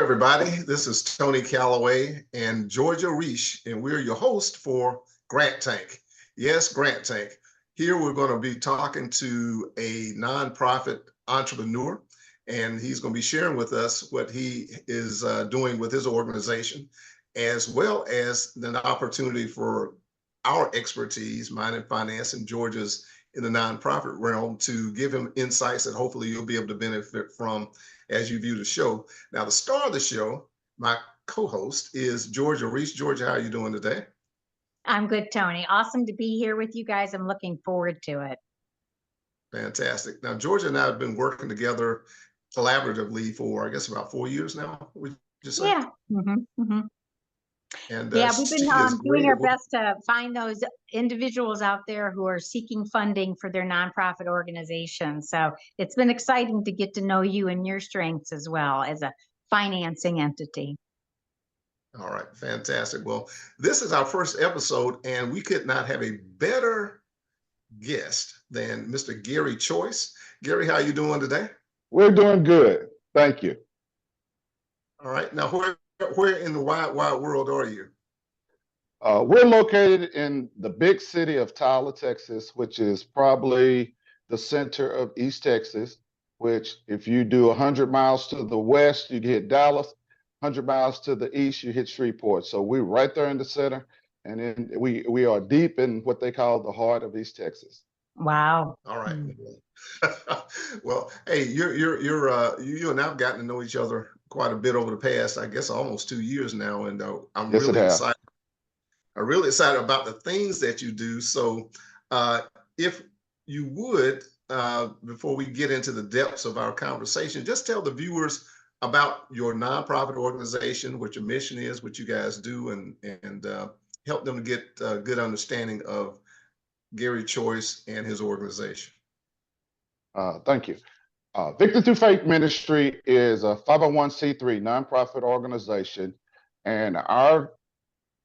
everybody. This is Tony Calloway and GrantTank, and we're your host for GrantTank. Yes, GrantTank. Here we're going to be talking to a nonprofit entrepreneur, and he's going to be sharing with us what he is doing with his organization, as well as the opportunity for our expertise, mine and finance, and Georgia's in the nonprofit realm, to give him insights that hopefully you'll be able to benefit from as you view the show. Now, the star of the show, my co-host, is Georgiareash. Georgia, how are you doing today? I'm good, Tony. Awesome to be here with you guys. I'm looking forward to it. Fantastic. Now, Georgia and I have been working together collaboratively for, I guess, about 4 years now. Would you just say? Yeah. And yeah, we've been doing our best to find those individuals out there who are seeking funding for their nonprofit organization. So it's been exciting to get to know you and your strengths as well as a financing entity. All right, fantastic. Well, this is our first episode, and we could not have a better guest than Mr. Gary Choice. Gary, how are you doing today? We're doing good. Thank you. All right. Now, where in the wide world are you? We're located in the big city of Tyler, Texas, which is probably the center of East Texas, which if you do 100 miles to the west, you hit Dallas. 100 miles to the east, you hit Shreveport. So we're right there in the center. And then we are deep in what they call the heart of East Texas. Wow. All right. Well, hey, you and I've gotten to know each other quite a bit over the past, I guess, almost 2 years now, and I'm really excited. I'm really excited about the things that you do. So, if you would, before we get into the depths of our conversation, just tell the viewers about your nonprofit organization, what your mission is, what you guys do, and help them to get a good understanding of Gary Choice and his organization. Thank you. Victory Through Faith Ministry is a 501c3 nonprofit organization, and our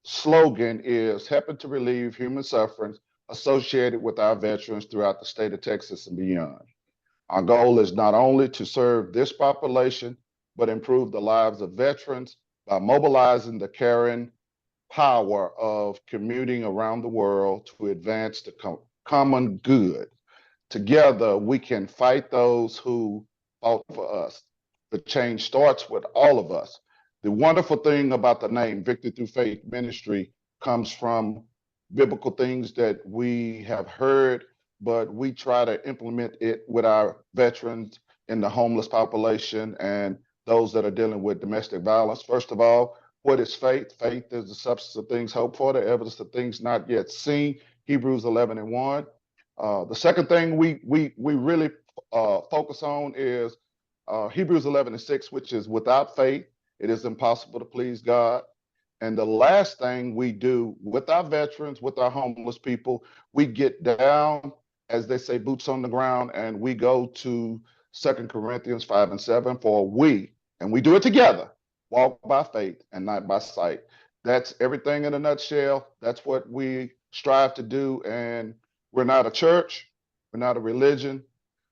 slogan is helping to relieve human suffering associated with our veterans throughout the state of Texas and beyond. Our goal is not only to serve this population, but improve the lives of veterans by mobilizing the caring power of commuting around the world to advance the common good. Together, we can fight those who fought for us. The change starts with all of us. The wonderful thing about the name Victory Through Faith Ministry comes from biblical things that we have heard, but we try to implement it with our veterans and the homeless population and those that are dealing with domestic violence. First of all, what is faith? Faith is the substance of things hoped for, the evidence of things not yet seen. Hebrews 11:1. The second thing we really focus on is Hebrews 11:6, which is without faith, it is impossible to please God. And the last thing we do with our veterans, with our homeless people, we get down, as they say, boots on the ground, and we go to 2 Corinthians 5:7 for and we do it together, walk by faith and not by sight. That's everything in a nutshell. That's what we strive to do. And we're not a church, we're not a religion.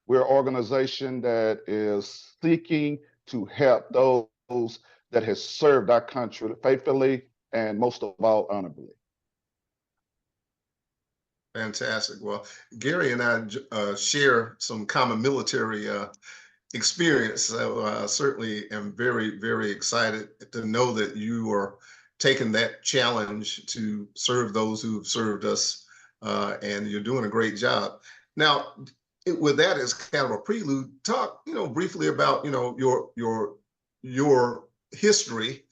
We're an organization that is seeking to help those that has served our country faithfully and most of all honorably. Fantastic. Well, Gary and I share some common military experience. So I certainly am very, very excited to know that you are taking that challenge to serve those who have served us, and you're doing a great job. Now, with that as kind of a prelude, talk, briefly about, your history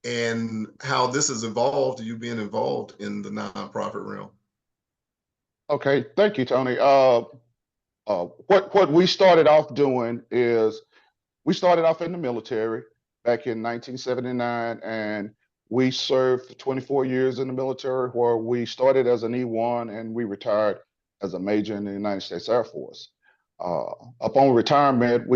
and how this has evolved, you being involved in the nonprofit realm. Okay, thank you, Tony. What we started off doing is we started off in the military back in 1979, and we served for 24 years in the military, where we started as an E1 and we retired as a major in the United States Air Force. Upon retirement,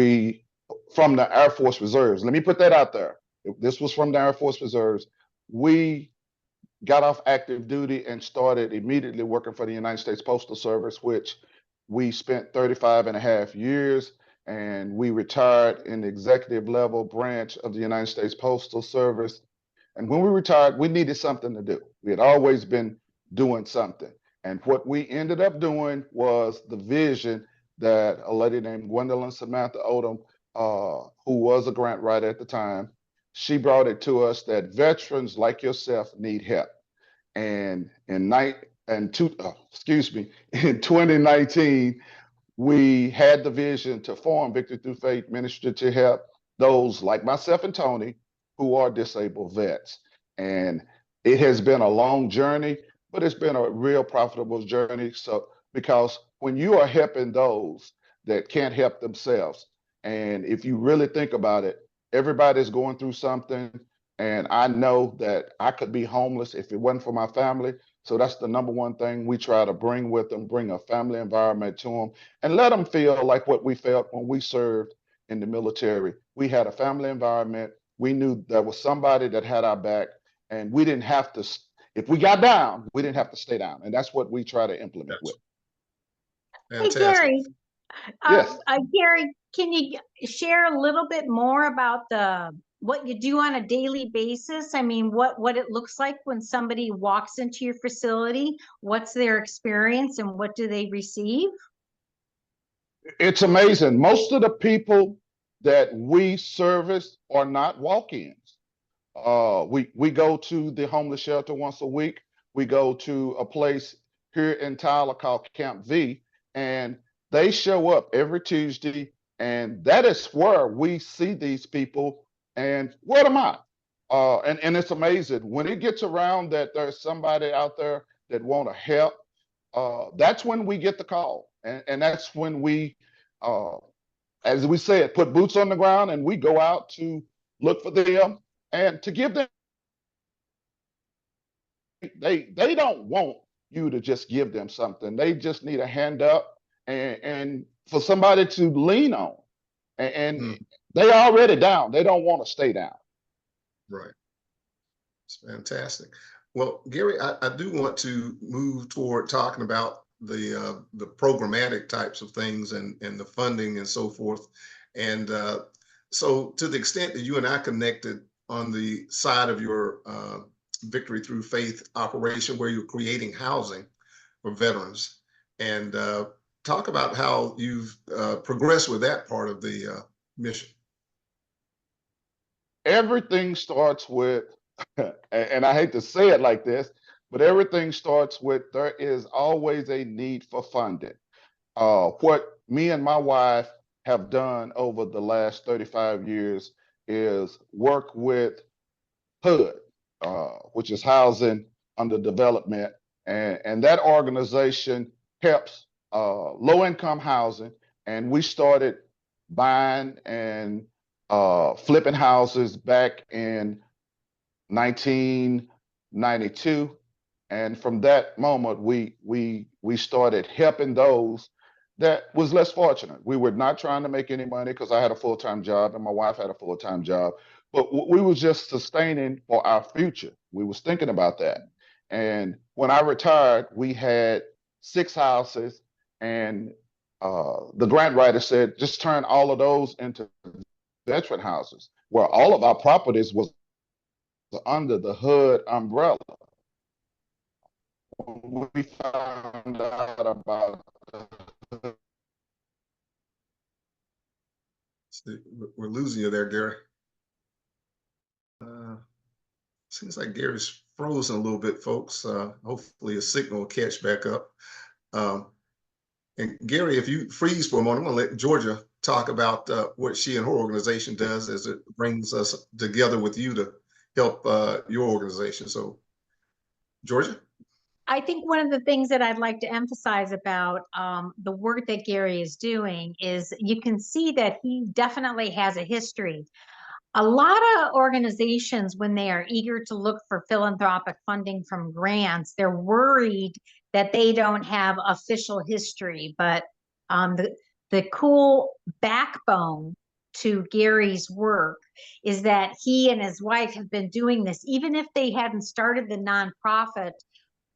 from the Air Force Reserves, let me put that out there. This was from the Air Force Reserves. We got off active duty and started immediately working for the United States Postal Service, which we spent 35 and a half years. and we retired in the executive level branch of the United States Postal Service. And when we retired, we needed something to do. We had always been doing something. And what we ended up doing was the vision that a lady named Gwendolyn Samantha Odom, who was a grant writer at the time, she brought it to us that veterans like yourself need help. And in 2019, we had the vision to form Victory Through Faith Ministry to help those like myself and Tony who are disabled vets. And it has been a long journey, but it's been a real profitable journey. So, because when you are helping those that can't help themselves, and if you really think about it, everybody's going through something. And I know that I could be homeless if it wasn't for my family. So that's the number one thing we try to bring with them, bring a family environment to them and let them feel like what we felt when we served in the military. We had a family environment. We knew there was somebody that had our back, and we didn't have to, if we got down, we didn't have to stay down. And that's what we try to implement with. Fantastic. Hey, Gary. Yes. Gary, can you share a little bit more about what you do on a daily basis? I mean, what it looks like when somebody walks into your facility, what's their experience and what do they receive? It's amazing. Most of the people that we service are not walk-ins. We go to the homeless shelter once a week. We go to a place here in Tyler called Camp V, and they show up every Tuesday, and that is where we see these people and word them out. And it's amazing when it gets around that there's somebody out there that want to help. That's when we get the call, and that's when we, as we said, put boots on the ground, and we go out to look for them and to give them. They don't want you to just give them something. They just need a hand up and for somebody to lean on. And they already down. They don't want to stay down. Right. It's fantastic. Well, Gary, I do want to move toward talking about the programmatic types of things and the funding and so forth. And so to the extent that you and I connected on the side of your Victory Through Faith operation where you're creating housing for veterans, and talk about how you've progressed with that part of the mission. Everything starts with, and I hate to say it like this, but everything starts with there is always a need for funding. What me and my wife have done over the last 35 years is work with HUD, which is Housing Under Development, and that organization helps low-income housing, and we started buying and flipping houses back in 1992, and from that moment we started helping those that was less fortunate. We were not trying to make any money because I had a full-time job and my wife had a full-time job, but we was just sustaining for our future. We was thinking about that. And when I retired, we had 6 houses, and the grant writer said, just turn all of those into veteran houses, where all of our properties was under the HUD umbrella. When we found out about we're losing you there, Gary. Seems like Gary's frozen a little bit, folks. Hopefully his signal will catch back up. And Gary, if you freeze for a moment, I'm going to let Georgia talk about what she and her organization does as it brings us together with you to help your organization. So, Georgia? I think one of the things that I'd like to emphasize about the work that Gary is doing is you can see that he definitely has a history. A lot of organizations, when they are eager to look for philanthropic funding from grants, they're worried that they don't have official history. But the cool backbone to Gary's work is that he and his wife have been doing this, even if they hadn't started the nonprofit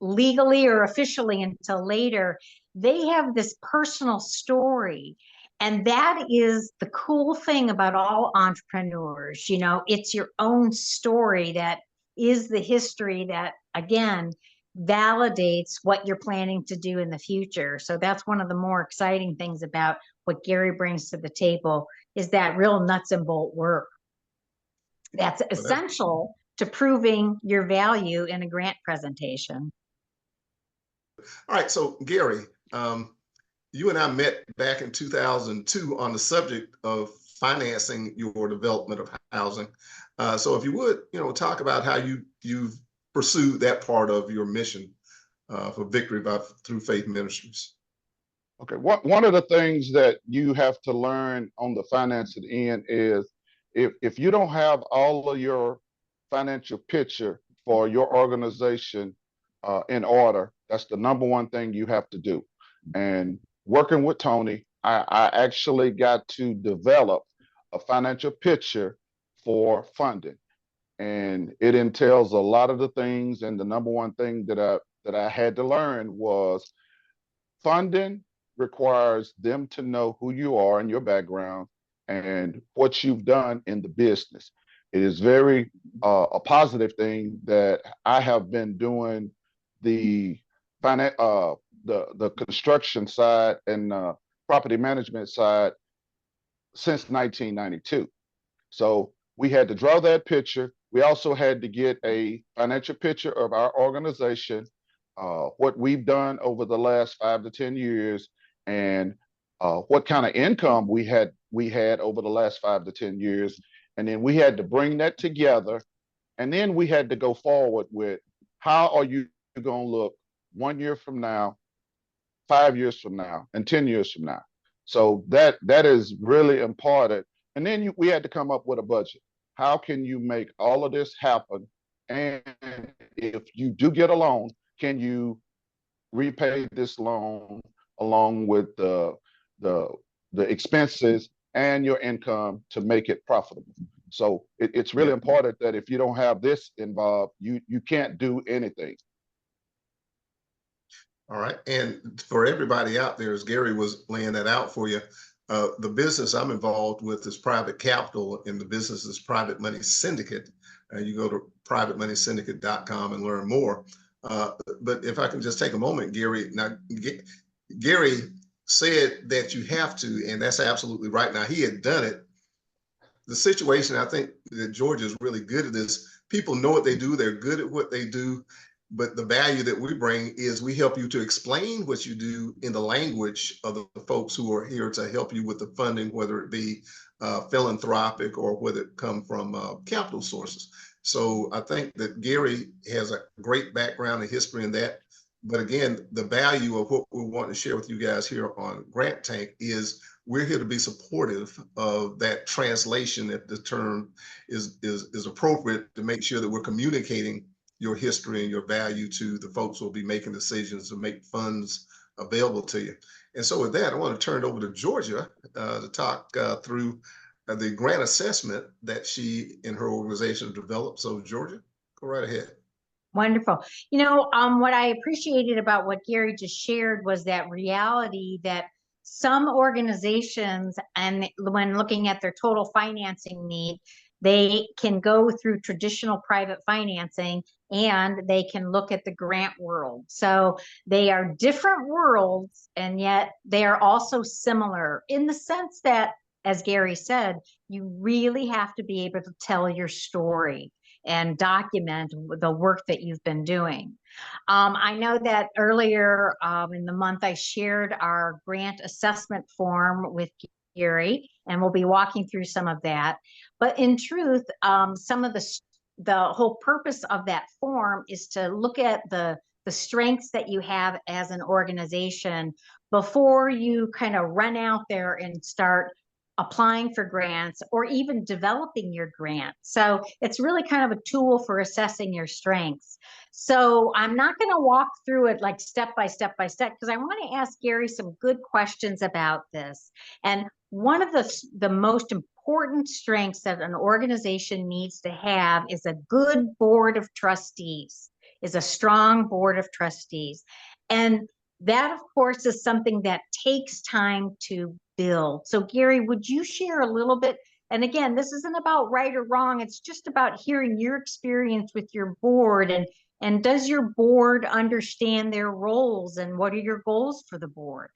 legally or officially until later. They have this personal story, And that is the cool thing about all entrepreneurs. You know, it's your own story that is the history that, again, validates what you're planning to do in the future. So that's one of the more exciting things about what Gary brings to the table, is that real nuts and bolt work that's essential to proving your value in a grant presentation. All right, so Gary, you and I met back in 2002 on the subject of financing your development of housing. So if you would, talk about how you've pursued that part of your mission for Victory through Faith Ministries. Okay, one of the things that you have to learn on the financing end is if you don't have all of your financial picture for your organization in order, that's the number one thing you have to do. And working with Tony, I actually got to develop a financial picture for funding. And it entails a lot of the things. And the number one thing that I had to learn was funding requires them to know who you are and your background and what you've done in the business. It is very a positive thing that I have been doing the construction side and property management side since 1992. So we had to draw that picture. We also had to get a financial picture of our organization, what we've done over the last 5 to 10 years, and what kind of income we had over the last 5 to 10 years. And then we had to bring that together. And then we had to go forward with, how are you going to look 1 year from now, 5 years from now, and 10 years from now? So that is really important. And then we had to come up with a budget. How can you make all of this happen? And if you do get a loan, can you repay this loan along with the expenses and your income to make it profitable? So it's really important that if you don't have this involved, you can't do anything. All right. And for everybody out there, as Gary was laying that out for you, the business I'm involved with is private capital, and the business is Private Money Syndicate. You go to privatemoneysyndicate.com and learn more. But if I can just take a moment, Gary. Now, Gary said that you have to, and that's absolutely right. Now, he had done it. The situation, I think that Georgia is really good at this. People know what they do. They're good at what they do. But the value that we bring is we help you to explain what you do in the language of the folks who are here to help you with the funding, whether it be philanthropic or whether it come from capital sources. So I think that Gary has a great background and history in that. But again, the value of what we want to share with you guys here on GrantTank is we're here to be supportive of that translation, if the term is appropriate, to make sure that we're communicating your history and your value to the folks who will be making decisions to make funds available to you. And so with that, I want to turn it over to Georgia to talk through the grant assessment that she and her organization have developed. So Georgia, go right ahead. Wonderful. What I appreciated about what Gary just shared was that reality that some organizations, and when looking at their total financing need, they can go through traditional private financing and they can look at the grant world. So they are different worlds, and yet they are also similar in the sense that, as Gary said, you really have to be able to tell your story and document the work that you've been doing. I know that earlier in the month, I shared our grant assessment form with Gary, and we'll be walking through some of that. But in truth, some of the whole purpose of that form is to look at the strengths that you have as an organization before you kind of run out there and start applying for grants or even developing your grant. So it's really kind of a tool for assessing your strengths. So I'm not going to walk through it like step by step because I want to ask Gary some good questions about this. And one of the most important strengths that an organization needs to have is a good board of trustees, is a strong board of trustees. And That, of course, is something that takes time to build. So, Gary, would you share a little bit? And again, this isn't about right or wrong. It's just about hearing your experience with your board, and does your board understand their roles, and what are your goals for the board?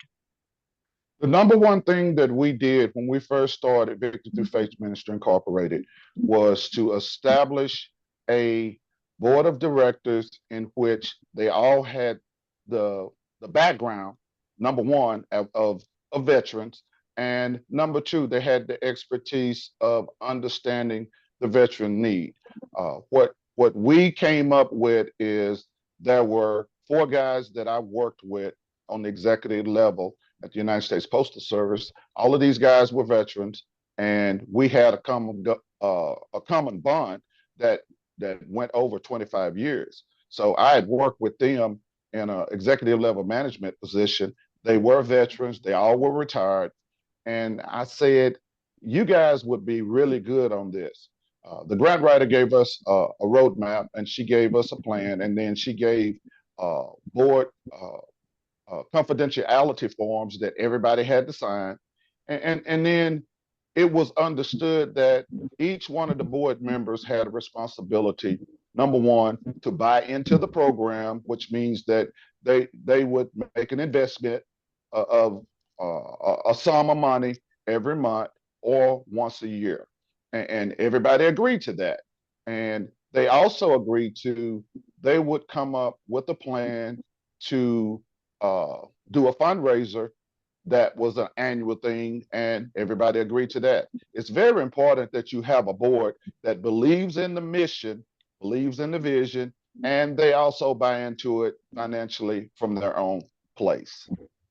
The number one thing that we did when we first started Victory Through Faith Ministry Incorporated was to establish a board of directors in which they all had the background, number one, of veterans, and number two, they had the expertise of understanding the veteran need. What we came up with is there were 4 guys that I worked with on the executive level at the United States Postal Service. All of these guys were veterans, and we had a common bond that went over 25 years. So I had worked with them in an executive level management position. They were veterans. They all were retired. And I said, you guys would be really good on this. The grant writer gave us a roadmap, and she gave us a plan, and then she gave board confidentiality forms that everybody had to sign. And then it was understood that each one of the board members had a responsibility, number one, to buy into the program, which means that they would make an investment of a sum of money every month or once a year. And everybody agreed to that. And they also agreed to, they would come up with a plan to do a fundraiser that was an annual thing, and everybody agreed to that. It's very important that you have a board that believes in the mission, believes in the vision, and they also buy into it financially from their own place.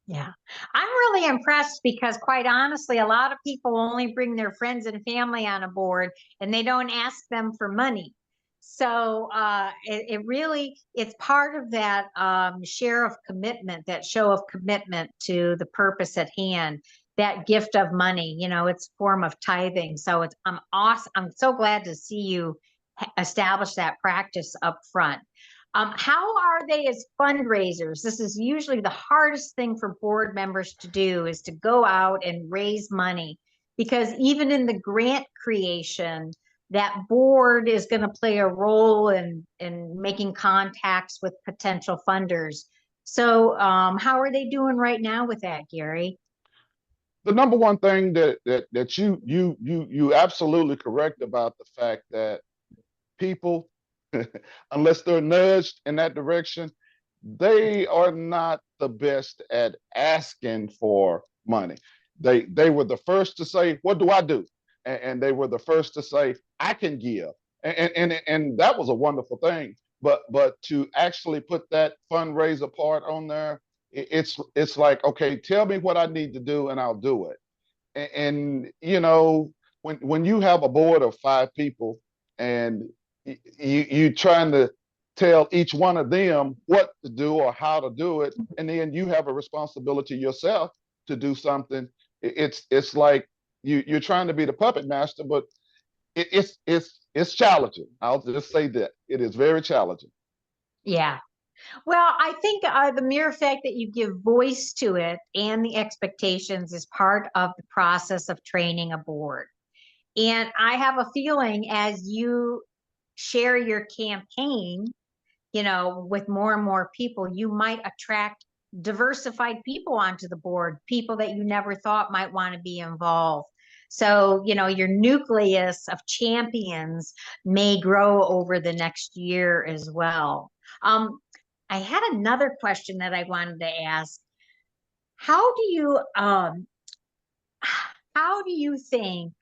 Yeah, I'm really impressed because, quite honestly, a lot of people only bring their friends and family on a board, and they don't ask them for money. So it really, it's part of that share of commitment, that show of commitment to the purpose at hand, that gift of money, you know, it's a form of tithing. So it's, I'm awesome. I'm so glad to see you establish that practice up front. How are they as fundraisers? This is usually the hardest thing for board members to do, is to go out and raise money, because even in the grant creation, that board is going to play a role in making contacts with potential funders. So how are they doing right now with that, Gary? The number one thing that you absolutely correct about the fact that people, unless they're nudged in that direction, they are not the best at asking for money. They were the first to say, "What do I do?" And they were the first to say, "I can give," and that was a wonderful thing. But to actually put that fundraiser part on there, it's like, okay, tell me what I need to do, and I'll do it. And you know, when you have a board of 5 people, and you trying to tell each one of them what to do or how to do it, and then you have a responsibility yourself to do something. It's like you're trying to be the puppet master, but it's challenging. I'll just say that it is very challenging. Yeah. Well, I think the mere fact that you give voice to it and the expectations is part of the process of training a board. And I have a feeling, as you share your campaign, you know, with more and more people, you might attract diversified people onto the board, people that you never thought might want to be involved. So, you know, your nucleus of champions may grow over the next year as well. I had another question that I wanted to ask. How do you think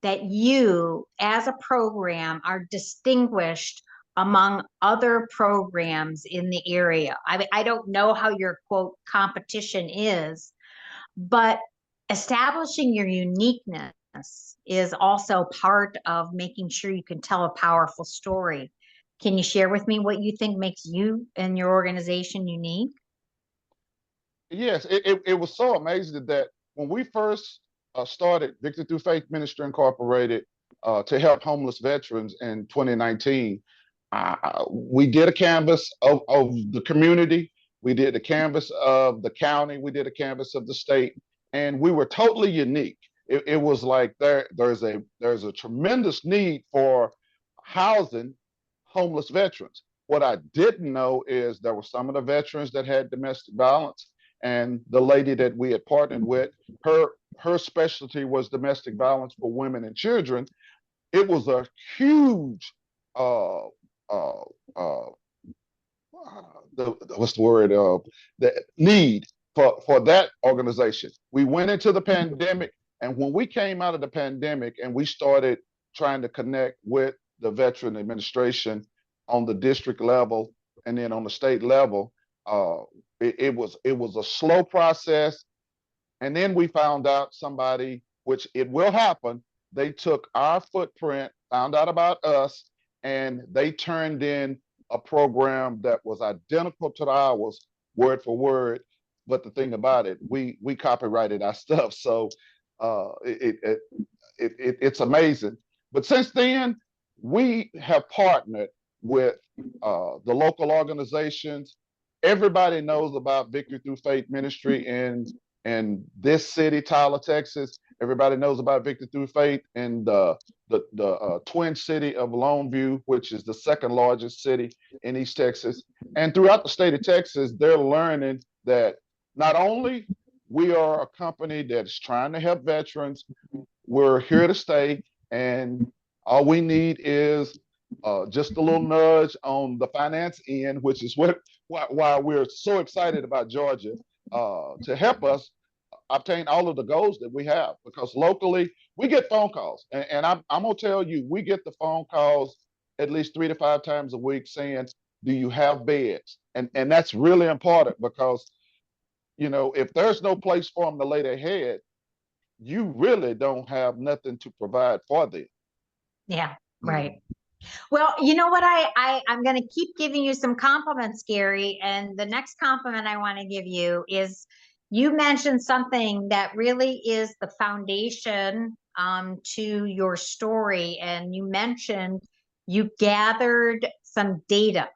that you as a program are distinguished among other programs in the area? I mean, I don't know how your quote competition is, but establishing your uniqueness is also part of making sure you can tell a powerful story. Can you share with me what you think makes you and your organization unique? Yes, it was so amazing that when we first started Victory Through Faith Ministry Incorporated to help homeless veterans in 2019, we did a canvas of the community, We did the canvas of the county. We did a canvas of the state, and we were totally unique. It was like there's a tremendous need for housing homeless veterans. What I didn't know is there were some of the veterans that had domestic violence, and the lady that we had partnered with, her specialty was domestic violence for women and children. It was a huge uh, uh, uh, what's the word, the need for that organization. We went into the pandemic, and when we came out of the pandemic and we started trying to connect with the veteran administration on the district level and then on the state level, it was a slow process. And then we found out somebody, which it will happen, they took our footprint, found out about us, and they turned in a program that was identical to ours, word for word. But the thing about it, we copyrighted our stuff, so it's amazing. But since then, we have partnered with the local organizations. Everybody knows about Victory Through Faith Ministry in this city, Tyler, Texas. Everybody knows about Victory Through Faith in the twin city of Longview, which is the second largest city in East Texas. And throughout the state of Texas, they're learning that not only we are a company that's trying to help veterans, we're here to stay, and all we need is just a little nudge on the finance end, which is why we're so excited about Georgia, to help us obtain all of the goals that we have. Because locally, we get phone calls, and I'm gonna tell you, we get the phone calls at least 3 to 5 times a week saying, "Do you have beds?" And that's really important, because if there's no place for them to lay their head, you really don't have nothing to provide for them. Yeah, right. Well, you know what? I'm going to keep giving you some compliments, Gary. And the next compliment I want to give you is you mentioned something that really is the foundation to your story. And you mentioned you gathered some data.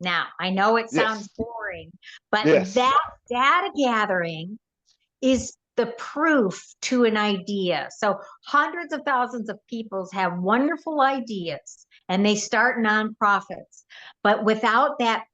Now, I know it sounds boring, but that data gathering is the proof to an idea. So hundreds of thousands of people have wonderful ideas and they start nonprofits, but without that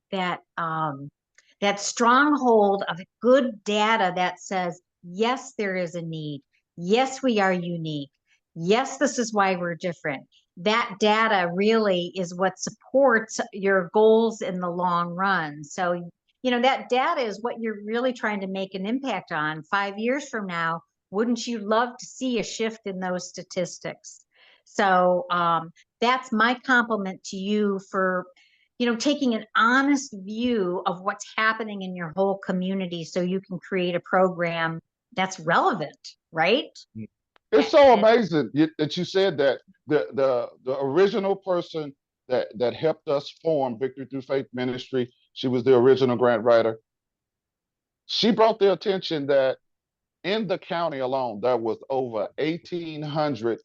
stronghold of good data that says, yes, there is a need. Yes, we are unique. Yes, this is why we're different. That data really is what supports your goals in the long run. So that data is what you're really trying to make an impact on 5 years from now. Wouldn't you love to see a shift in those statistics? So that's my compliment to you for, taking an honest view of what's happening in your whole community so you can create a program that's relevant, right? It's so amazing that you said that. The original person that helped us form Victory Through Faith Ministry, she was the original grant writer. She brought the attention that in the county alone, there was over 1,800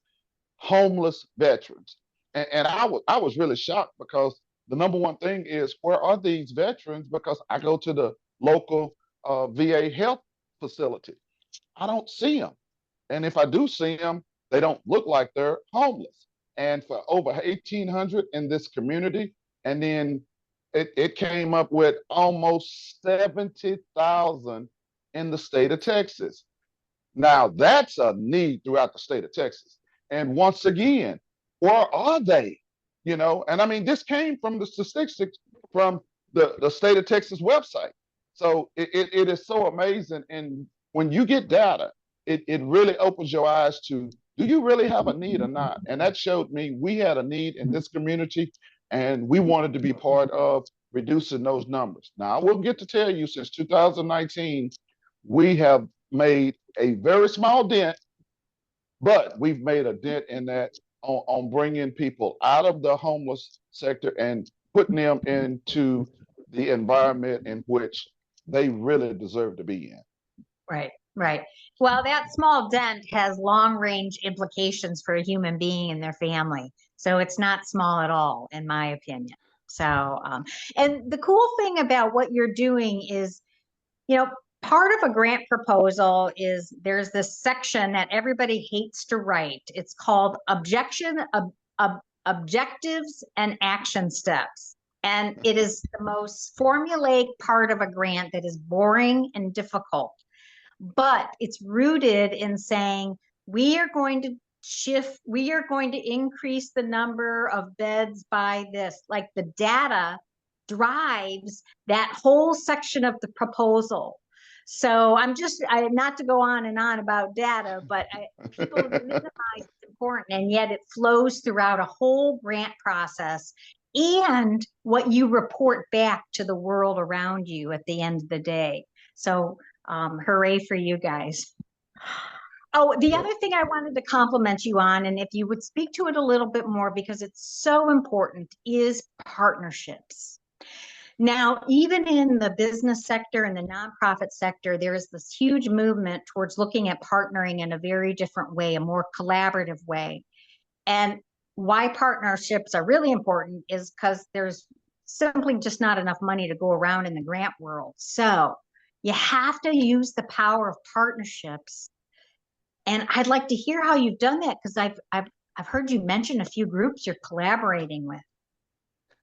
homeless veterans. And I was really shocked, because the number one thing is, where are these veterans? Because I go to the local VA health facility. I don't see them. And if I do see them, they don't look like they're homeless. And for over 1,800 in this community, and then it came up with almost 70,000 in the state of Texas. Now that's a need throughout the state of Texas. And once again, where are they? And I mean, this came from the statistics from the state of Texas website. So it is so amazing. And when you get data, it really opens your eyes to, do you really have a need or not? And that showed me we had a need in this community, and we wanted to be part of reducing those numbers. Now, I will get to tell you, since 2019, we have made a very small dent, but we've made a dent in that on bringing people out of the homeless sector and putting them into the environment in which they really deserve to be in. Right, right. Well, that small dent has long range implications for a human being and their family. So it's not small at all, in my opinion. So, and the cool thing about what you're doing is, you know, part of a grant proposal is there's this section that everybody hates to write. It's called objectives and action steps. And it is the most formulaic part of a grant that is boring and difficult. But it's rooted in saying, we are going to increase the number of beds by this. Like, the data drives that whole section of the proposal. So not to go on and on about data, but people minimize it's important, and yet it flows throughout a whole grant process and what you report back to the world around you at the end of the day. So hooray for you guys. Oh, the other thing I wanted to compliment you on, and if you would speak to it a little bit more because it's so important, is partnerships. Now, even in the business sector and the nonprofit sector, there is this huge movement towards looking at partnering in a very different way, a more collaborative way. And why partnerships are really important is because there's simply just not enough money to go around in the grant world. So you have to use the power of partnerships. And I'd like to hear how you've done that, because I've heard you mention a few groups you're collaborating with.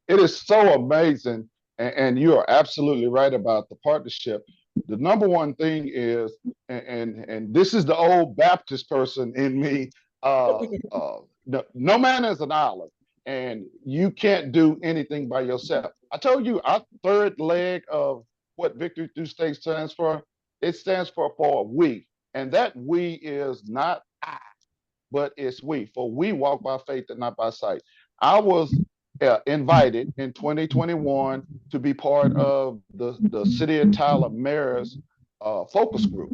It is so amazing. And you are absolutely right about the partnership. The number one thing is, and this is the old Baptist person in me, no man is an island, and you can't do anything by yourself. I told you our third leg of what Victory Through State stands for. It stands for we, and that we is not I, but it's we. For we walk by faith and not by sight. I was invited in 2021 to be part of the City of Tyler Mayor's focus group.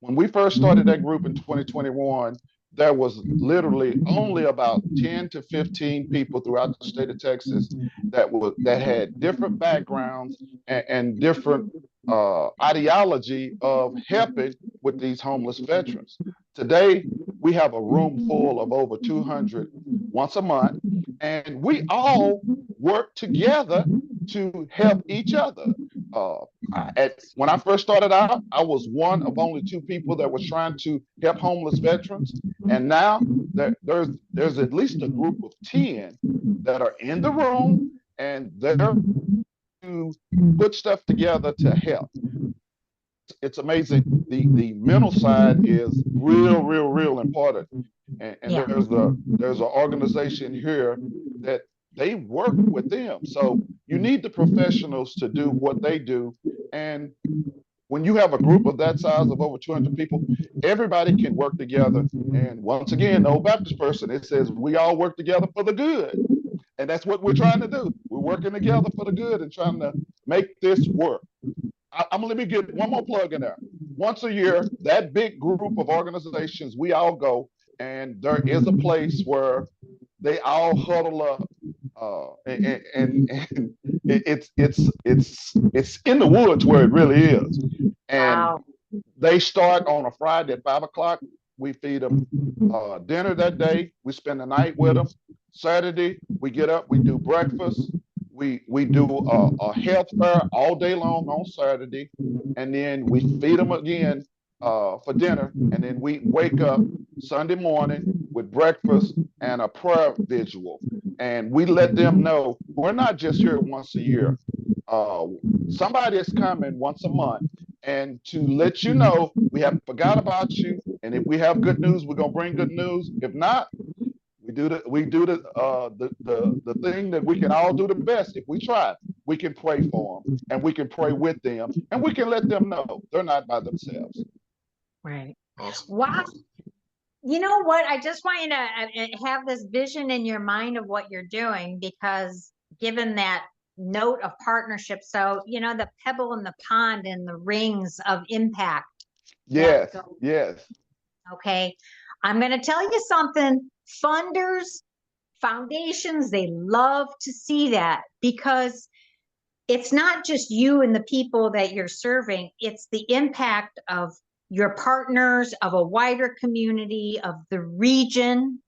When we first started that group in 2021, there was literally only about 10 to 15 people throughout the state of Texas that had different backgrounds and different ideology of helping with these homeless veterans. Today, we have a room full of over 200 once a month, and we all work together to help each other. When I first started out, I was one of only 2 people that was trying to help homeless veterans. And now there's at least a group of 10 that are in the room, and they're to put stuff together to help. It's amazing. The mental side is real important. And yeah. there's an organization here that they work with them. So you need the professionals to do what they do. And when you have a group of that size of over 200 people, everybody can work together. And once again, the old Baptist person, it says we all work together for the good. And that's what we're trying to do. We're working together for the good and trying to make this work. Let me get one more plug in there. Once a year, that big group of organizations, we all go, and there is a place where they all huddle up, and it's in the woods where it really is. And wow. They start on a Friday at 5 o'clock. We feed them dinner that day. We spend the night with them. Saturday, we get up, we do breakfast. We do a health fair all day long on Saturday, and then we feed them again for dinner, and then we wake up Sunday morning with breakfast and a prayer vigil, and we let them know we're not just here once a year. Somebody is coming once a month, and to let you know we haven't forgot about you, and if we have good news, we're gonna bring good news. If not, we do the thing that we can all do the best. If we try, we can pray for them, and we can pray with them, and we can let them know they're not by themselves. Right. Awesome. Wow. You know what? I just want you to have this vision in your mind of what you're doing, because given that note of partnership, so you know, the pebble in the pond and the rings of impact. Yes. Yes. Okay. I'm going to tell you something. Funders, foundations, they love to see that, because it's not just you and the people that you're serving, it's the impact of your partners, of a wider community, of the region.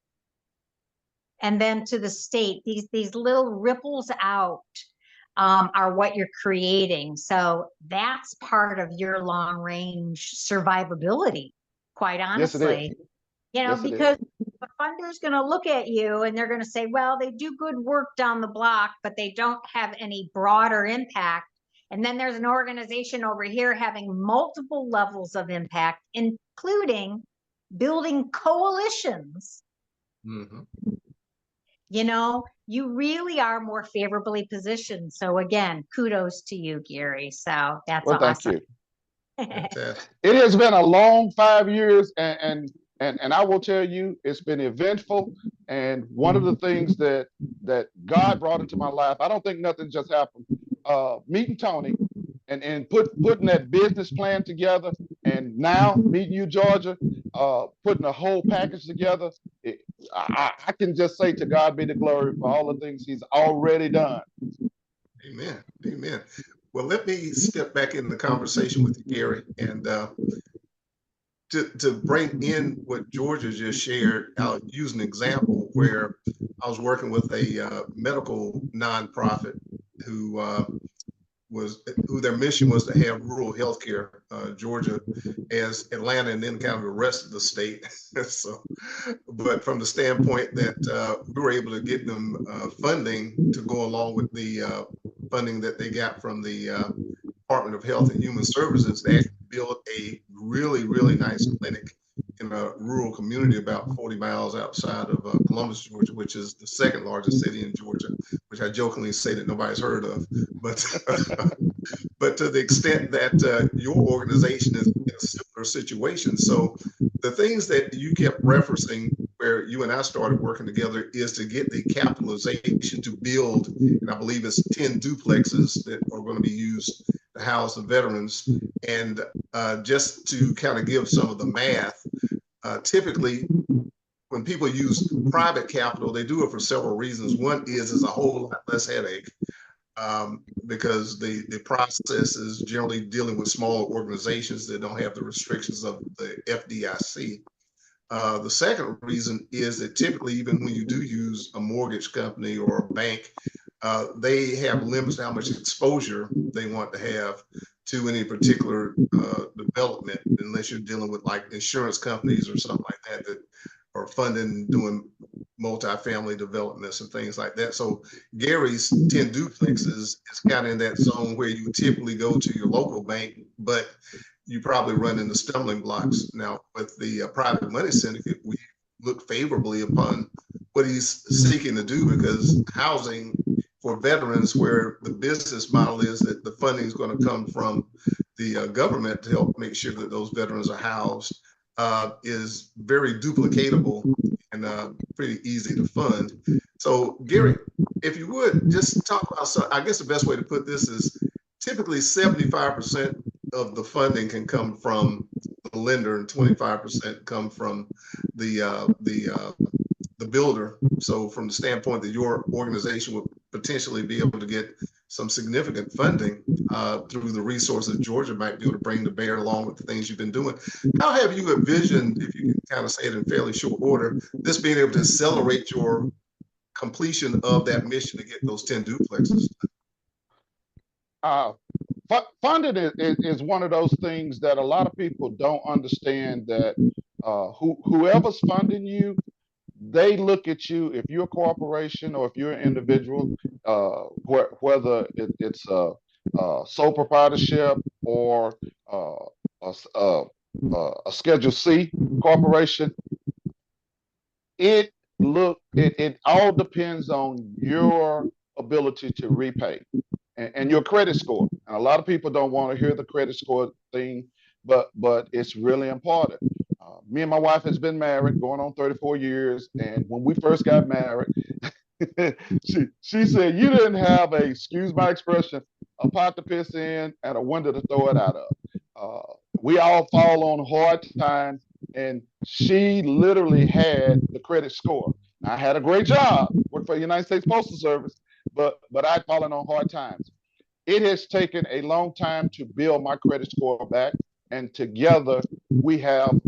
and then to the state. These little ripples out are what you're creating. So that's part of your long range survivability, quite Yes, it is. honestly. You know, Yes, it is. because the funder's going to look at you and they're going to say, well, they do good work down the block, but they don't have any broader impact. And then there's an organization over here having multiple levels of impact, including building coalitions. Mhm. You know, you really are more favorably positioned. So again, kudos to you, Gary. So that's Well, thank awesome. you. Fantastic. It has been a long 5 years, and I will tell you, it's been eventful. And one of the things that God brought into my life, I don't think nothing just happened. Meeting Tony and putting that business plan together, and now meeting you, Georgia, putting a whole package together. I can just say to God be the glory for all the things He's already done. Amen. Amen. Well, let me step back in the conversation with you, Gary, and to bring in what Georgia just shared. I'll use an example where I was working with a medical nonprofit who who their mission was to have rural healthcare, Georgia as Atlanta, and then kind of the rest of the state. So, but from the standpoint that we were able to get them funding to go along with the funding that they got from the Department of Health and Human Services, they actually built a really, really nice clinic in a rural community about 40 miles outside of Columbus, Georgia, which is the second largest city in Georgia, which I jokingly say that nobody's heard of. But but to the extent that your organization is in a similar situation. So the things that you kept referencing where you and I started working together is to get the capitalization to build, and I believe it's 10 duplexes that are going to be used to house the veterans. And just to kind of give some of the math, typically when people use private capital, they do it for several reasons. One is a whole lot less headache. Because the process is generally dealing with small organizations that don't have the restrictions of the FDIC. The second reason is that typically, even when you do use a mortgage company or a bank, they have limits to how much exposure they want to have to any particular development, unless you're dealing with like insurance companies or something like that that are funding doing multifamily developments and things like that. So Gary's 10 duplexes is kind of in that zone where you typically go to your local bank, but you probably run into stumbling blocks. Now with the private money syndicate, we look favorably upon what he's seeking to do, because housing for veterans, where the business model is that the funding is going to come from the government to help make sure that those veterans are housed, is very duplicatable and pretty easy to fund. So Gary, if you would just talk about, so I guess the best way to put this is typically 75% of the funding can come from the lender and 25% come from the builder. So from the standpoint that your organization would potentially be able to get some significant funding through the resources Georgia might be able to bring to bear along with the things you've been doing. How have you envisioned, if you can kind of say it in fairly short order, this being able to accelerate your completion of that mission to get those 10 duplexes? Funding is one of those things that a lot of people don't understand, that whoever's funding you, they look at you, if you're a corporation or if you're an individual, whether it's a sole proprietorship or a Schedule C corporation, it all depends on your ability to repay and your credit score. And a lot of people don't want to hear the credit score thing, but it's really important. Me and my wife has been married going on 34 years. And when we first got married, she said, you didn't have a, excuse my expression, a pot to piss in and a window to throw it out of. We all fall on hard times, and she literally had the credit score. I had a great job, worked for the United States Postal Service, but I'd fallen on hard times. It has taken a long time to build my credit score back, and together we have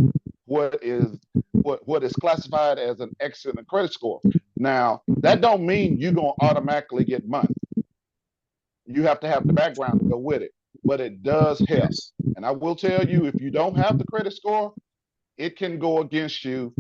what is classified as an excellent credit score. Now, that don't mean you're going to automatically get money. You have to have the background to go with it, but it does help. And I will tell you, if you don't have the credit score, it can go against you.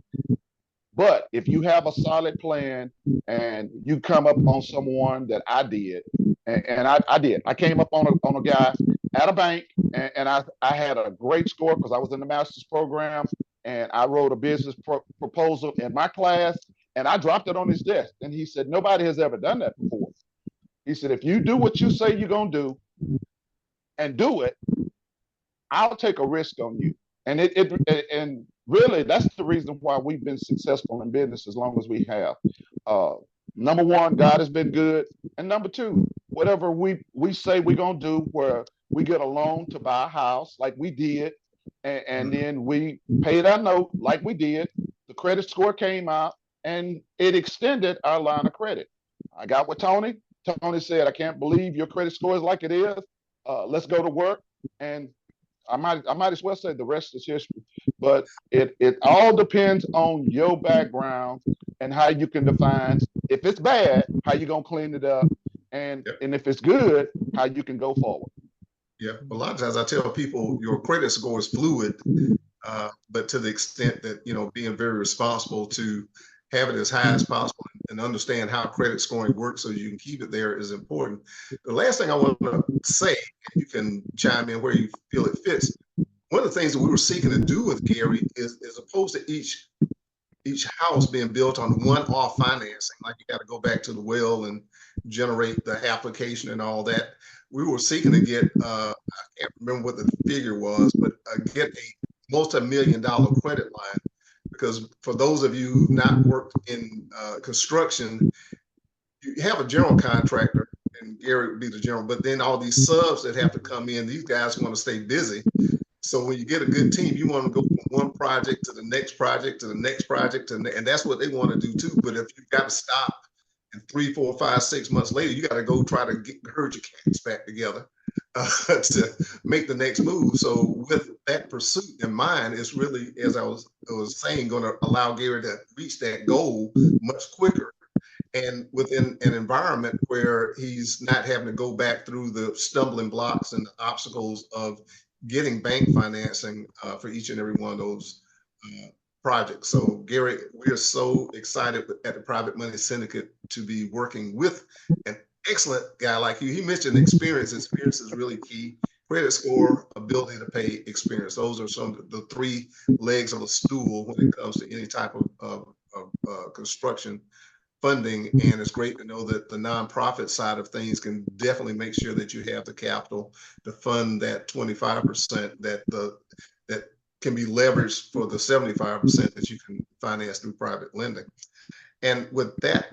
But if you have a solid plan and you come up on someone that I did, and I did, I came up on a guy at a bank, and I had a great score because I was in the master's program, and I wrote a business proposal in my class, and I dropped it on his desk. And he said, nobody has ever done that before. He said, if you do what you say you're going to do and do it, I'll take a risk on you. And and really, that's the reason why we've been successful in business as long as we have. Number one, God has been good. And number two, whatever we say we're going to do, where we get a loan to buy a house like we did, and then we paid our note like we did, the credit score came out, and it extended our line of credit. I got with Tony. Tony said, I can't believe your credit score is like it is. Let's go to work. And I might as well say the rest is history, but it all depends on your background and how you can define, if it's bad, how you gonna clean it up, and if it's good, how you can go forward. Yeah, a lot of times I tell people your credit score is fluid, but to the extent that, you know, being very responsible to have it as high as possible and understand how credit scoring works so you can keep it there is important. The last thing I want to say, and you can chime in where you feel it fits. One of the things that we were seeking to do with Gary is, as opposed to each house being built on one-off financing, like you got to go back to the well and generate the application and all that. We were seeking to get, I can't remember what the figure was, but get a multi-million-dollar credit line. Because for those of you who've not worked in construction, you have a general contractor, and Gary would be the general, but then all these subs that have to come in, these guys want to stay busy. So when you get a good team, you want to go from one project to the next project to the next project, and that's what they want to do too. But if you've got to stop, and 3, 4, 5, 6 months later, you got to go try to herd your cats back together to make the next move. So with that pursuit in mind, it's really, as I was saying, going to allow Gary to reach that goal much quicker, and within an environment where he's not having to go back through the stumbling blocks and the obstacles of getting bank financing for each and every one of those projects. So Gary, we are so excited at the Private Money Syndicate to be working with an excellent guy like you. He mentioned experience. Experience is really key. Credit score, ability to pay, experience. Those are some of the three legs of a stool when it comes to any type of construction funding. And it's great to know that the nonprofit side of things can definitely make sure that you have the capital to fund that 25% that can be leveraged for the 75% that you can finance through private lending. And with that,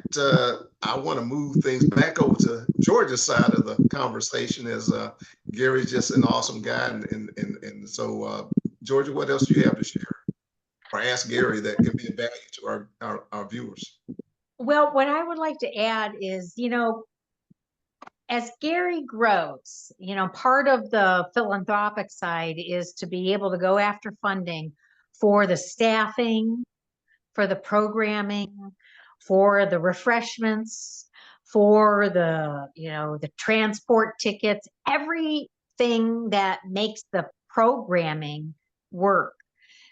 I want to move things back over to Georgia's side of the conversation, as Gary's just an awesome guy. And so, Georgia, what else do you have to share or ask Gary that can be of value to our viewers? Well, what I would like to add is, you know, as Gary grows, you know, part of the philanthropic side is to be able to go after funding for the staffing, for the programming, for the refreshments, for the, you know, the transport tickets, everything that makes the programming work.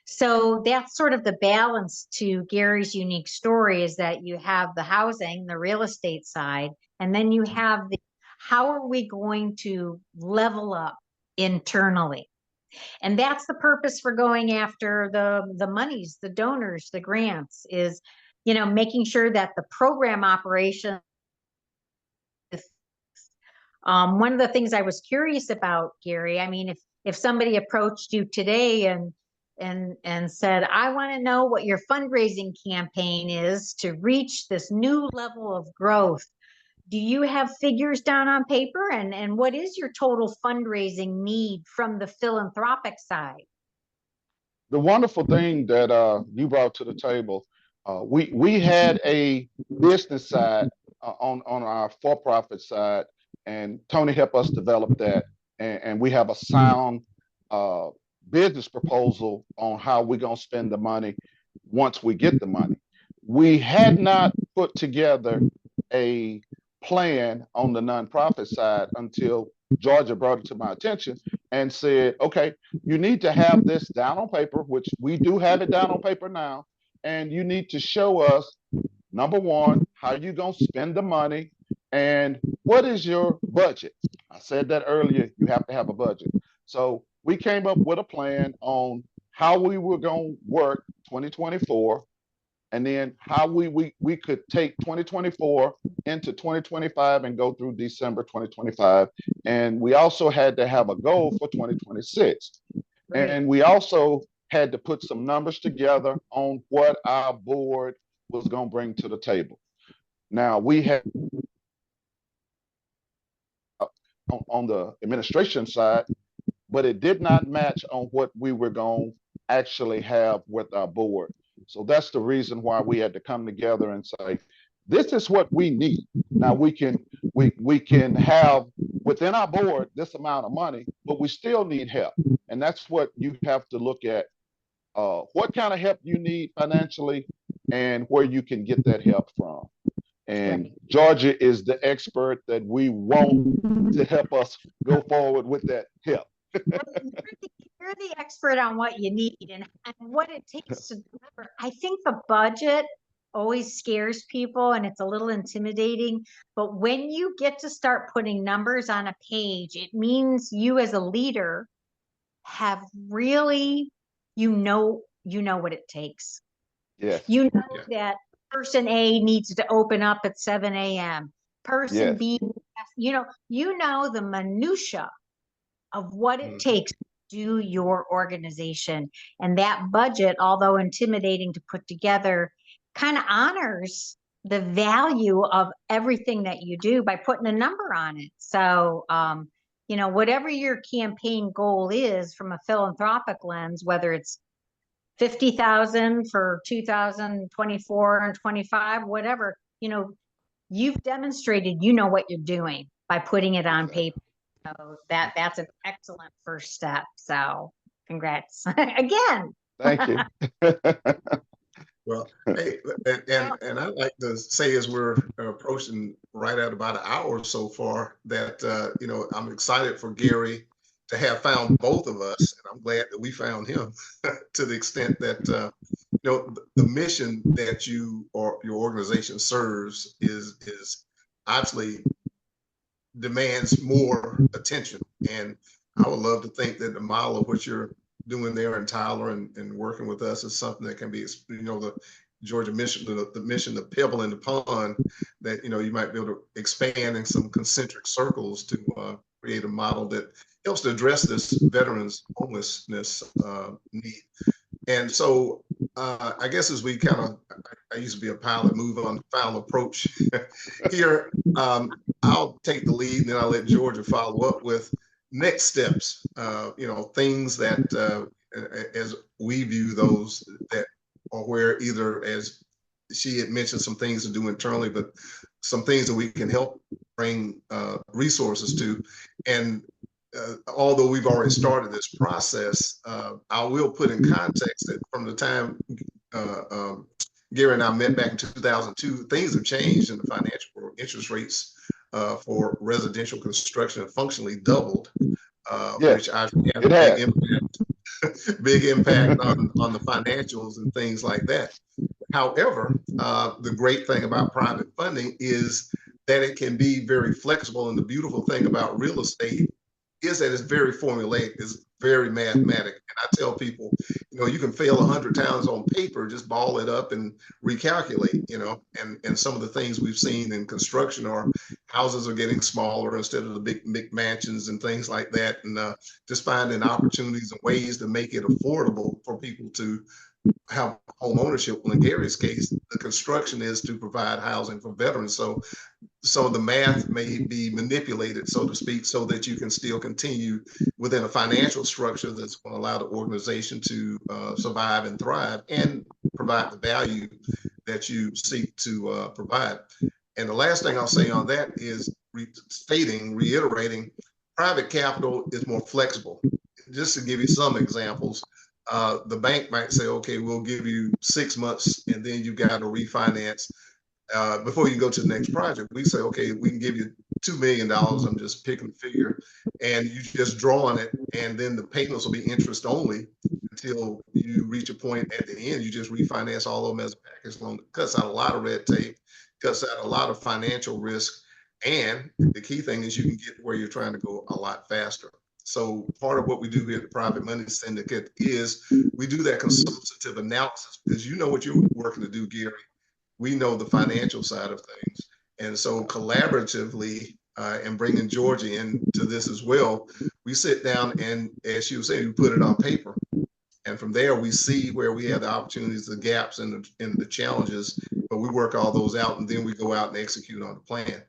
So that's sort of the balance to Gary's unique story, is that you have the housing, the real estate side, and then you have the, how are we going to level up internally? And that's the purpose for going after the monies, the donors, the grants, is, you know, making sure that the program operation. One of the things I was curious about, Gary, I mean, if somebody approached you today and said, I want to know what your fundraising campaign is to reach this new level of growth, do you have figures down on paper? And what is your total fundraising need from the philanthropic side? The wonderful thing that you brought to the table, we had a business side on our for-profit side, and Tony helped us develop that, and we have a sound business proposal on how we're going to spend the money once we get the money. We had not put together a plan on the nonprofit side until Georgia brought it to my attention and said, okay, you need to have this down on paper, which we do have it down on paper now. And you need to show us, number one, how you going to spend the money and what is your budget? I said that earlier, you have to have a budget. So we came up with a plan on how we were going to work 2024, and then how we could take 2024 into 2025 and go through December 2025. And we also had to have a goal for 2026. Right. And we also had to put some numbers together on what our board was going to bring to the table. Now we had on the administration side, but it did not match on what we were going to actually have with our board. So that's the reason why we had to come together and say, this is what we need. Now we can have within our board this amount of money, but we still need help. And that's what you have to look at, what kind of help you need financially and where you can get that help from. And Right. Georgia is the expert that we want to help us go forward with that help. You're the expert on what you need and what it takes to deliver. I think the budget always scares people and it's a little intimidating, but when you get to start putting numbers on a page, it means you as a leader have really, you know what it takes. Yes. You know that person A needs to open up at 7 a.m. Person Yes. B, you know the minutia of what it takes to do your organization. And that budget, although intimidating to put together, kind of honors the value of everything that you do by putting a number on it. So, whatever your campaign goal is from a philanthropic lens, whether it's 50,000 for 2024 and 25, whatever, you've demonstrated, what you're doing by putting it on paper. So that's an excellent first step. So congrats again. Thank you. Well, hey, and I'd like to say as we're approaching right at about an hour so far that, I'm excited for Gary to have found both of us. And I'm glad that we found him to the extent that, the mission that you or your organization serves is obviously demands more attention. And I would love to think that the model of what you're doing there in Tyler and working with us is something that can be, the Georgia mission, the mission, the pebble in the pond, that, you might be able to expand in some concentric circles to create a model that helps to address this veterans homelessness need. And so I guess as we I used to be a pilot, move on to final approach here, I'll take the lead and then I'll let Georgia follow up with next steps, things that as we view those that are where either, as she had mentioned, some things to do internally, but some things that we can help bring resources to. And although we've already started this process, I will put in context that from the time Gary and I met back in 2002, things have changed in the financial world. Interest rates for residential construction have functionally doubled, which I've had a big impact on the financials and things like that. However, the great thing about private funding is that it can be very flexible. And the beautiful thing about real estate is that it's very formulaic, it's very mathematic. And I tell people, you can fail 100 times on paper, just ball it up and recalculate, and some of the things we've seen in construction are houses are getting smaller instead of the big mansions and things like that. And just finding opportunities and ways to make it affordable for people to have home ownership. Well, in Gary's case, the construction is to provide housing for veterans. So some of the math may be manipulated, so to speak, so that you can still continue within a financial structure that's going to allow the organization to survive and thrive and provide the value that you seek to provide. And the last thing I'll say on that is reiterating, private capital is more flexible. Just to give you some examples, the bank might say, okay, we'll give you 6 months and then you got to refinance. before you go to the next project, we say, okay, we can give you $2 million. I'm just picking the figure, and you just draw on it, and then the payments will be interest only until you reach a point at the end. You just refinance all of them as a package loan. It cuts out a lot of red tape, cuts out a lot of financial risk, and the key thing is you can get where you're trying to go a lot faster. So part of what we do here at the Private Money Syndicate is we do that consultative analysis, because you know what you're working to do, Gary. We know the financial side of things. And so collaboratively, and bringing Georgia into this as well, we sit down and, as you were saying, we put it on paper. And from there, we see where we have the opportunities, the gaps, and the challenges, but we work all those out, and then we go out and execute on the plan.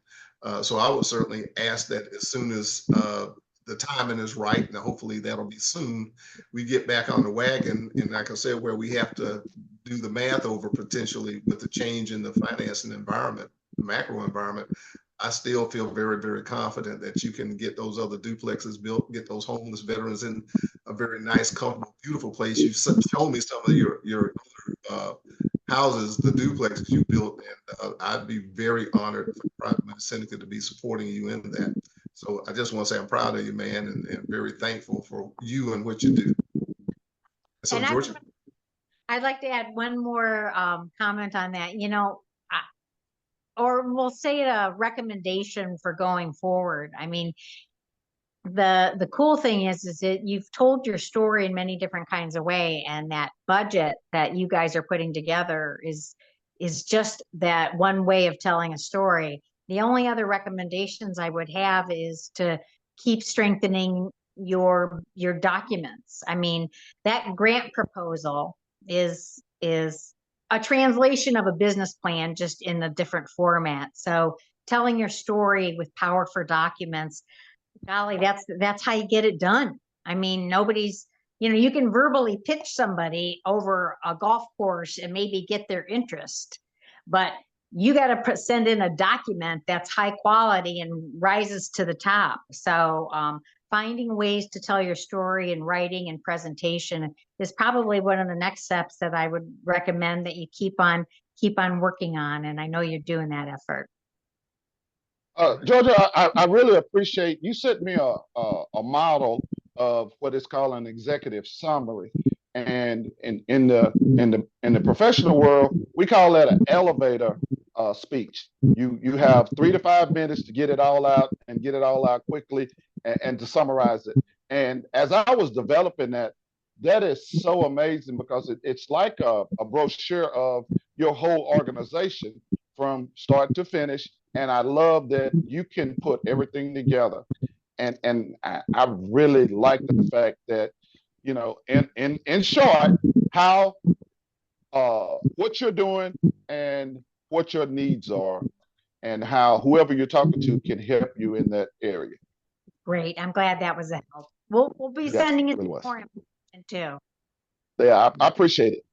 So I would certainly ask that as soon as the timing is right, and hopefully that'll be soon, we get back on the wagon. And like I said, where we have to do the math over potentially with the change in the financing environment, the macro environment, I still feel very, very confident that you can get those other duplexes built, get those homeless veterans in a very nice, comfortable, beautiful place. You've shown me some of your houses, the duplexes you built, and I'd be very honored for the Private Money Syndicate to be supporting you in that. So I just want to say I'm proud of you, man, and very thankful for you and what you do. So, And Georgia? I'd like to add one more comment on that. Or we'll say a recommendation for going forward. I mean, the cool thing is that you've told your story in many different kinds of way, and that budget that you guys are putting together is just that one way of telling a story. The only other recommendations I would have is to keep strengthening your documents. I mean, that grant proposal is a translation of a business plan, just in a different format. So telling your story with powerful documents, golly, that's how you get it done. I mean, you can verbally pitch somebody over a golf course and maybe get their interest, but you got to send in a document that's high quality and rises to the top. So finding ways to tell your story in writing and presentation is probably one of the next steps that I would recommend that you keep on working on. And I know you're doing that effort. Georgia, I really appreciate you sent me a model of what is called an executive summary, and in the professional world, we call that an elevator speech. You have 3 to 5 minutes to get it all out and get it all out quickly, and to summarize it. And as I was developing that is so amazing, because it's like a brochure of your whole organization from start to finish. And I love that you can put everything together. And I really like the fact that, in short, how what you're doing and what your needs are, and how whoever you're talking to can help you in that area. Great. I'm glad that was a help. We'll be sending it more information too. Yeah, I appreciate it.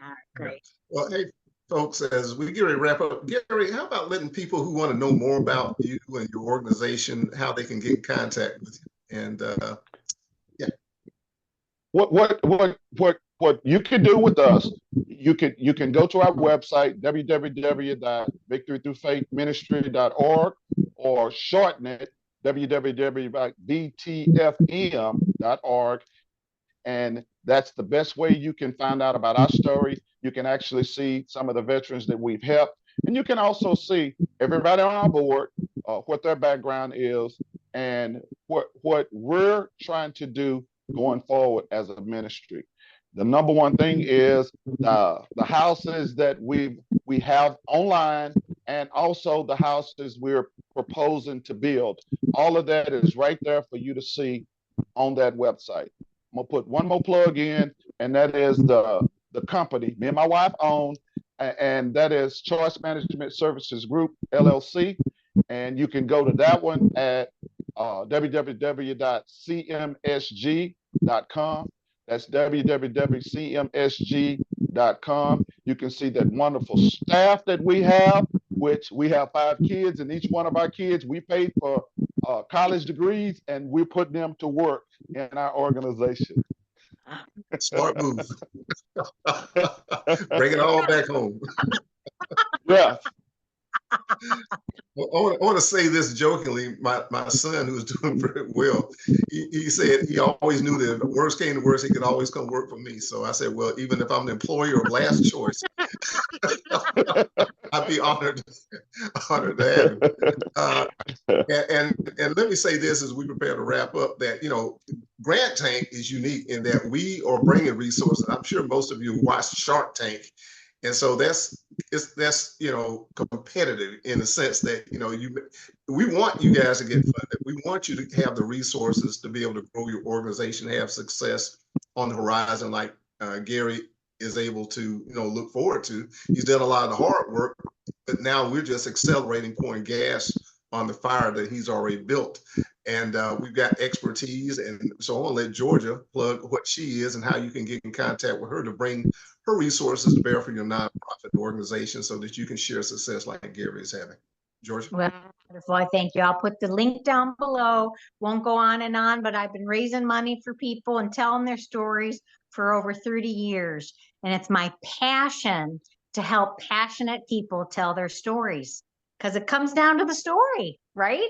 All right, great. Well, hey, folks, as we get ready to wrap up, Gary, how about letting people who want to know more about you and your organization, how they can get in contact with you? And yeah. What you can do with us, you can go to our website, www.victorythroughfaithministry.org, or shorten it, www.VTFM.org. And that's the best way you can find out about our story. You can actually see some of the veterans that we've helped, and you can also see everybody on our board, what their background is, and what we're trying to do going forward as a ministry. The number one thing is the houses that we have online, and also the houses we're proposing to build. All of that is right there for you to see on that website. I'm gonna put one more plug in, and that is the company me and my wife own, and that is Choice Management Services Group, LLC. And you can go to that one at www.cmsg.com. That's www.cmsg.com. You can see that wonderful staff that we have, which we have 5 kids, and each one of our kids, we paid for college degrees, and we're putting them to work in our organization. Smart move. Bring it all back home. Yeah. Well, I want to say this jokingly. My son, who's doing very well, he said he always knew that if the worst came to worst, he could always come work for me. So I said, well, even if I'm the employer of last choice, I'd be honored to have him. And let me say this as we prepare to wrap up, that, you know, GrantTank is unique in that we are bringing resources. I'm sure most of you watched Shark Tank. And so that's you know, competitive in the sense that, you know, we want you guys to get funded. We want you to have the resources to be able to grow your organization, have success on the horizon, like Gary is able to, you know, look forward to. He's done a lot of the hard work, but now we're just accelerating, pouring gas on the fire that he's already built. And we've got expertise. And so I want to let Georgia plug what she is and how you can get in contact with her to bring her resources to bear for your nonprofit organization so that you can share success like Gary is having. Georgia? Well, wonderful. I thank you. I'll put the link down below. Won't go on and on, but I've been raising money for people and telling their stories for over 30 years. And it's my passion to help passionate people tell their stories, because it comes down to the story, right?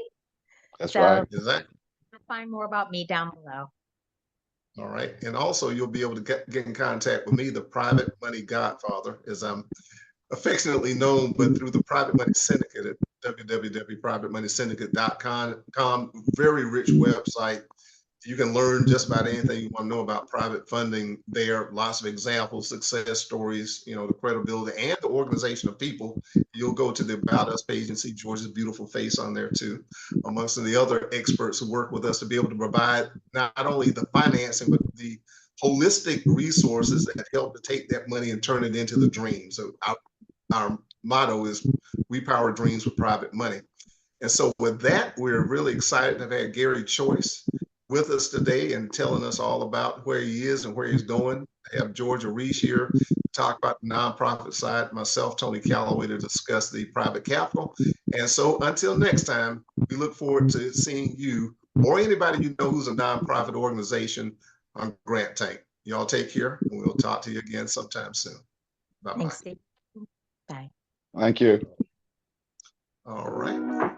That's So, right. Exactly. you'll find more about me down below. All right. And also you'll be able to get in contact with me, the Private Money Godfather, as I'm affectionately known, but through the Private Money Syndicate at www.privatemoneysyndicate.com. Very rich website. You can learn just about anything you want to know about private funding there. Lots of examples, success stories, you know, the credibility and the organization of people. You'll go to the About Us page and see George's beautiful face on there too, amongst the other experts who work with us to be able to provide not only the financing, but the holistic resources that help to take that money and turn it into the dream. So our motto is, we power dreams with private money. And so with that, we're really excited to have had Gary Choice with us today and telling us all about where he is and where he's going. I have GrantTank here to talk about the nonprofit side, myself, Tony Calloway, to discuss the private capital. And so until next time, we look forward to seeing you or anybody you know who's a nonprofit organization on GrantTank. Y'all take care, and we'll talk to you again sometime soon. Bye-bye. Thanks, Steve. Bye. Thank you. All right.